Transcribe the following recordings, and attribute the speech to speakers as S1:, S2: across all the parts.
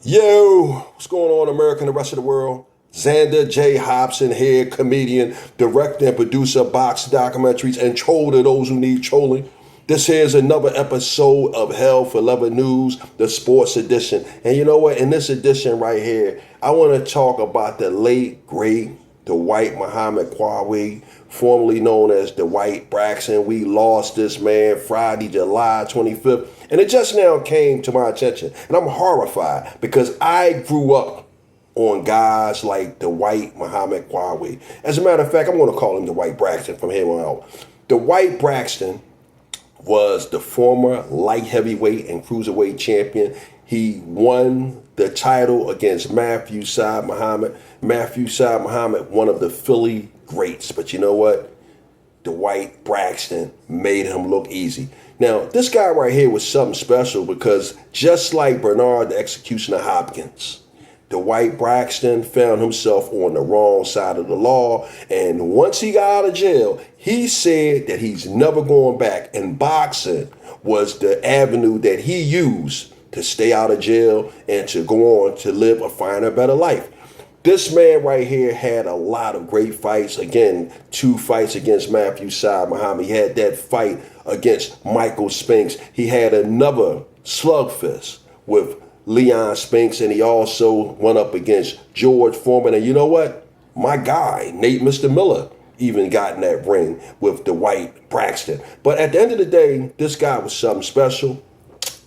S1: Yo, what's going on, America and the rest of the world? Xander J. Hobson here, comedian, director, and producer of box documentaries, and troll to those who need trolling. This here is another episode of Hell for Leather News, the sports edition. And you know what? In this edition right here, I want to talk about the late, great Dwight Muhammad Qawi, formerly known as Dwight Braxton. We lost this man Friday, July 25th. And it just now came to my attention. And I'm horrified because I grew up on guys like Dwight Muhammad Qawi. As a matter of fact, I'm going to call him Dwight Braxton from here on out. Dwight Braxton was the former light heavyweight and cruiserweight champion. He won the title against Matthew Saad Muhammad. Matthew Saad Muhammad, one of the Philly greats. But you know what? Dwight Braxton made him look easy. Now, this guy right here was something special because just like Bernard the Executioner Hopkins, Dwight Braxton found himself on the wrong side of the law. And once he got out of jail, he said that he's never going back. And boxing was the avenue that he used to stay out of jail and to go on to live a finer, better life. This man right here had a lot of great fights. Again, 2 fights against Matthew Saad Muhammad. He had that fight against Michael Spinks. He had another slugfest with Leon Spinks, and he also went up against George Foreman. And you know what? My guy, Nate Mr. Miller, even got in that ring with Dwight Braxton. But at the end of the day, this guy was something special.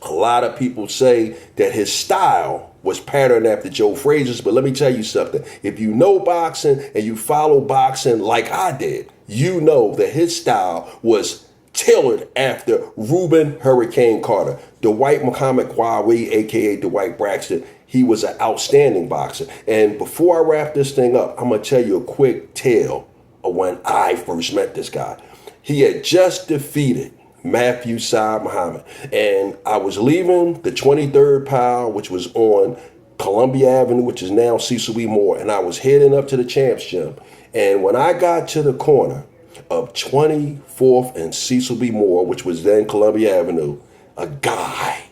S1: A lot of people say that his style was patterned after Joe Frazier's, but let me tell you something. If you know boxing and you follow boxing like I did, you know that his style was tailored after Reuben Hurricane Carter. Dwight Muhammad Qawi, aka Dwight Braxton, he was an outstanding boxer. And before I wrap this thing up, I'm going to tell you a quick tale of when I first met this guy. He had just defeated Matthew Saad Muhammad. And I was leaving the 23rd Pile, which was on Columbia Avenue, which is now Cecil B. Moore. And I was heading up to the Champs Gym. And when I got to the corner of 24th and Cecil B. Moore, which was then Columbia Avenue, a guy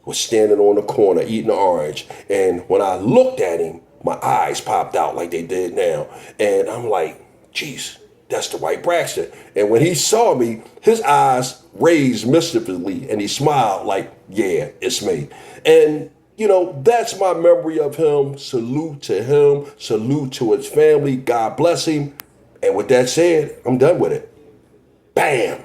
S1: was standing on the corner eating an orange. And when I looked at him, my eyes popped out like they did now. And I'm like, geez, that's Dwight Braxton. And when he saw me, his eyes raised mischievously and he smiled like, yeah, it's me. And, you know, that's my memory of him. Salute to him. Salute to his family. God bless him. And with that said, I'm done with it. Bam.